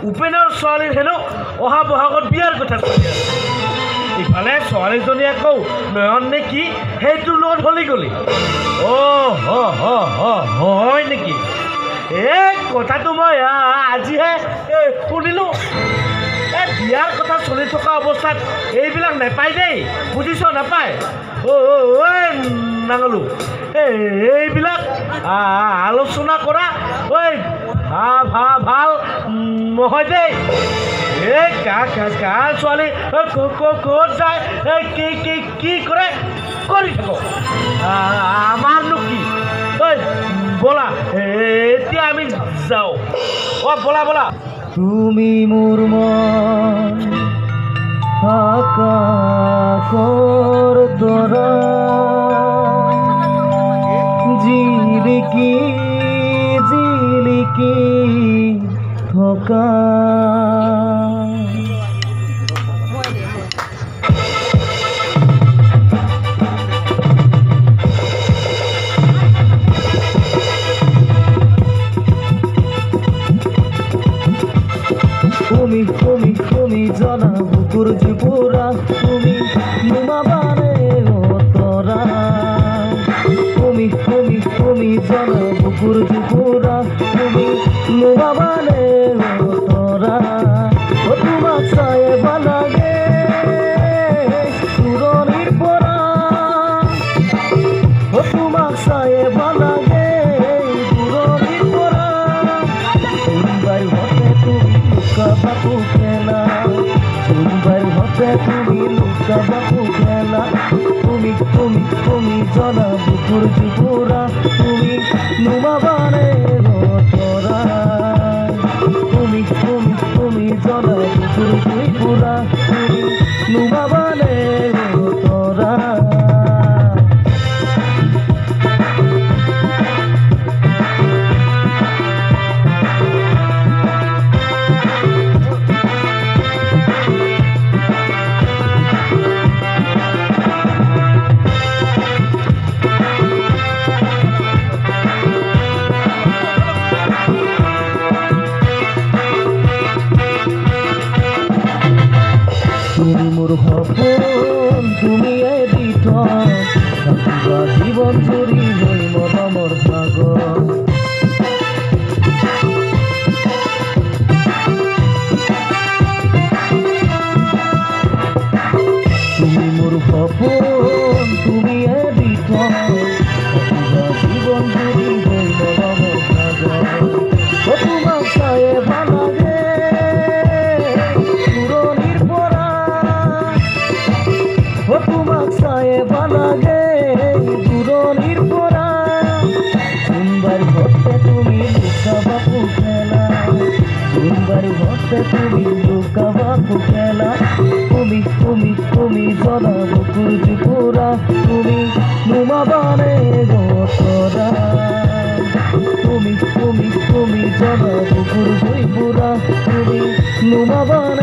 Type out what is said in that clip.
উপেনৰ ছোৱালীৰ হেনো অহা বহাগত বিয়াৰ কথা চলি আছে। ইফালে ছোৱালীজনী আকৌ নয়ন নে কি সেইটোৰ লগত হলি গলি। হয় নেকি? এই কথাটো মই আজিহে শুনিলোঁ। এই বিয়াৰ কথা চলি থকা অৱস্থাত এইবিলাক নাপায় দেই, বুজিছ? নাপায়। নাঙলো এইবিলাক আলোচনা কৰা ভাল নহয় দেই। এই কাৰ ছোৱালী ক'ত যায় কি কৰে কৰি থাকো, আমাৰনো কি? ব'লা এতিয়া আমি যাওঁ। ব'লা। তুমি মোৰ মন আকাশৰ তৰা, জিলিকি থকা তুমি জনা বুকুৰ জুপুৰা, তুমি নুমাবানে তৰা। তুমি জনা বুকুৰ জুপুৰা, তুমি নুমাবানে তৰা। তোমাক চাই ভাল লাগে দূৰণিৰ পৰা, তোমাক চাই ভাল লাগে দূৰণিৰ পৰা। কোনবাৰ হতে তুমি লুকাবাকো খেলা, কোনবাৰ হতে তুমি লুকাবাকো খেলা। তুমি জনা বুকুৰ জুপুৰা, তুমি নুমাবানে তৰা। তুমি জনা বুকুৰ জুপুৰা, তুমি নুমাবানে তৰা। তুমি মোৰ সপোন, তুমি এদিত থাকিবা জীৱন জুৰি হৈ মৰমৰ সাগৰ। তুমি মোৰ সপোন, তুমি এদিত থাকিবা জীৱন জুৰি হৈ মৰমৰ সাগৰ। তোমাক চাই ভাল লাগে দূৰণিৰ পৰা, তোমাক চাই ভাল লাগে দূৰণিৰ পৰা। কোনবাৰ ঘৰতে তুমি লুকাবাকো খেলা, কোনবাৰ ঘৰতে তুমি লুকাবাকো খেলা। তুমি জনা বুকুৰ জুপুৰা, তুমি নুমাবানে তৰা। তুমি জনা বুকুৰ জুপুৰা, তুমি নুমাবানে